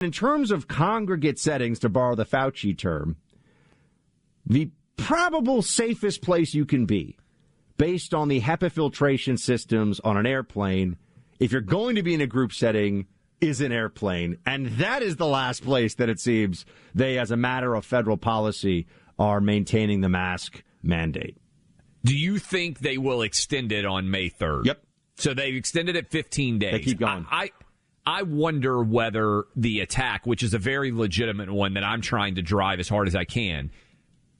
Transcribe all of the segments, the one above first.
In terms of congregate settings, to borrow the Fauci term, the probable safest place you can be, based on the HEPA filtration systems on an airplane, if you're going to be in a group setting, is an airplane. And that is the last place that it seems they, as a matter of federal policy, are maintaining the mask mandate. Do you think they will extend it on May 3rd? Yep. So they've extended it 15 days. They keep going. I wonder whether the attack, which is a very legitimate one that I'm trying to drive as hard as I can,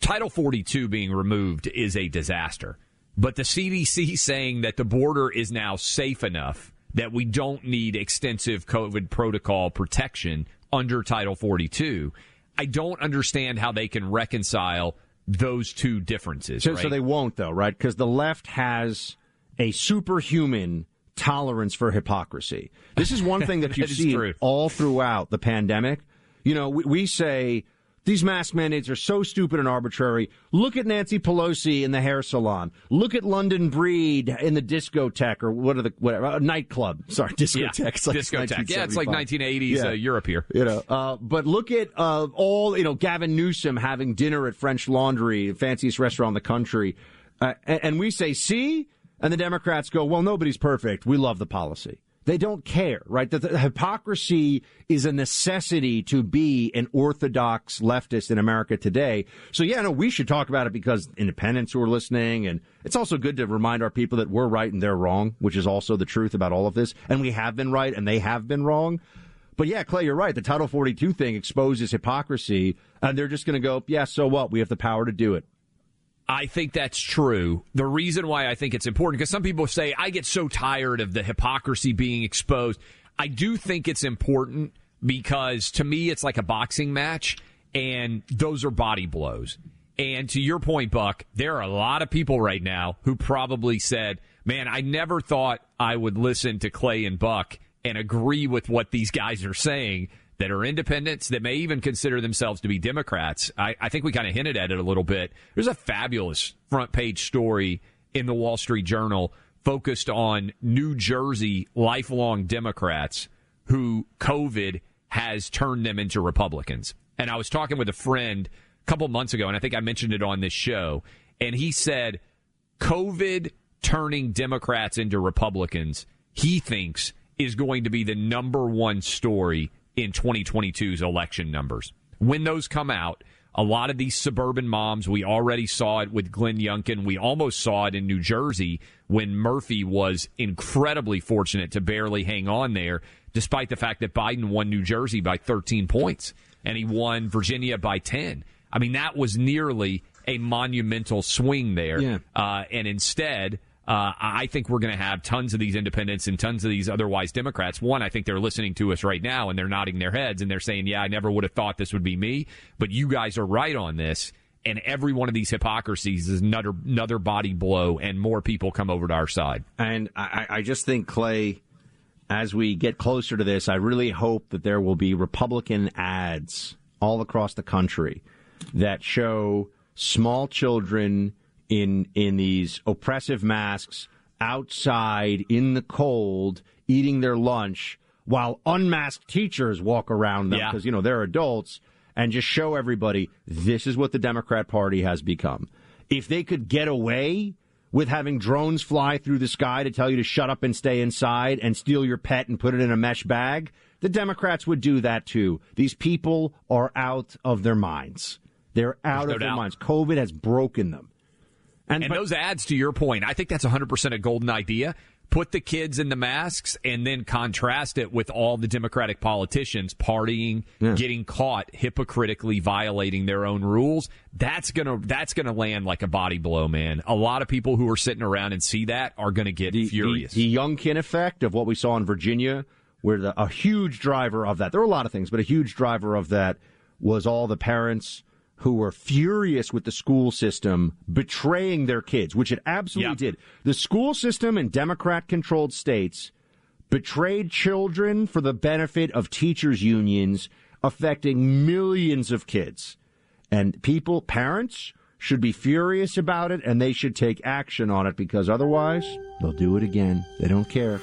Title 42 being removed is a disaster. But the CDC saying that the border is now safe enough that we don't need extensive COVID protocol protection under Title 42, I don't understand how they can reconcile those two differences. So they won't, though, right? Because the left has a superhuman tolerance for hypocrisy. This is one thing that you see all throughout the pandemic. You know, we say these mask mandates are so stupid and arbitrary. Look at Nancy Pelosi in the hair salon. Look at London Breed in the discotheque or nightclub. Sorry, discotheque. Yeah, it's like discotheque. Yeah, it's like 1980s Europe here. You know, but look at Gavin Newsom having dinner at French Laundry, the fanciest restaurant in the country, and we say, see. And the Democrats go, well, nobody's perfect. We love the policy. They don't care, right? The hypocrisy is a necessity to be an orthodox leftist in America today. So, we should talk about it because independents who are listening. And it's also good to remind our people that we're right and they're wrong, which is also the truth about all of this. And we have been right and they have been wrong. But, Clay, you're right. The Title 42 thing exposes hypocrisy. And they're just going to go, so what? We have the power to do it. I think that's true. The reason why I think it's important, because some people say, I get so tired of the hypocrisy being exposed. I do think it's important because, to me, it's like a boxing match, and those are body blows. And to your point, Buck, there are a lot of people right now who probably said, man, I never thought I would listen to Clay and Buck and agree with what these guys are saying, that are independents, that may even consider themselves to be Democrats. I think we kind of hinted at it a little bit. There's a fabulous front page story in the Wall Street Journal focused on New Jersey lifelong Democrats who COVID has turned them into Republicans. And I was talking with a friend a couple months ago, and I think I mentioned it on this show, and he said COVID turning Democrats into Republicans, he thinks, is going to be the number one story in 2022's election numbers. When those come out, a lot of these suburban moms, we already saw it with Glenn Youngkin. We almost saw it in New Jersey when Murphy was incredibly fortunate to barely hang on there, despite the fact that Biden won New Jersey by 13 points and he won Virginia by 10. I mean, that was nearly a monumental swing there. Yeah. And instead, I think we're going to have tons of these independents and tons of these otherwise Democrats. One, I think they're listening to us right now and they're nodding their heads and they're saying, I never would have thought this would be me, but you guys are right on this. And every one of these hypocrisies is another body blow and more people come over to our side. And I just think, Clay, as we get closer to this, I really hope that there will be Republican ads all across the country that show small children in these oppressive masks outside in the cold eating their lunch while unmasked teachers walk around them because, they're adults, and just show everybody this is what the Democrat Party has become. If they could get away with having drones fly through the sky to tell you to shut up and stay inside and steal your pet and put it in a mesh bag, the Democrats would do that too. These people are out of their minds. They're out of their minds. COVID has broken them. And those ads, to your point, I think that's 100% a golden idea. Put the kids in the masks and then contrast it with all the Democratic politicians partying, getting caught hypocritically violating their own rules. That's gonna land like a body blow, man. A lot of people who are sitting around and see that are going to get furious. The Youngkin effect of what we saw in Virginia, where a huge driver of that, there were a lot of things, but a huge driver of that was all the parents who were furious with the school system betraying their kids, which it absolutely did. The school system in Democrat-controlled states betrayed children for the benefit of teachers' unions, affecting millions of kids. And parents, should be furious about it, and they should take action on it, because otherwise, they'll do it again. They don't care.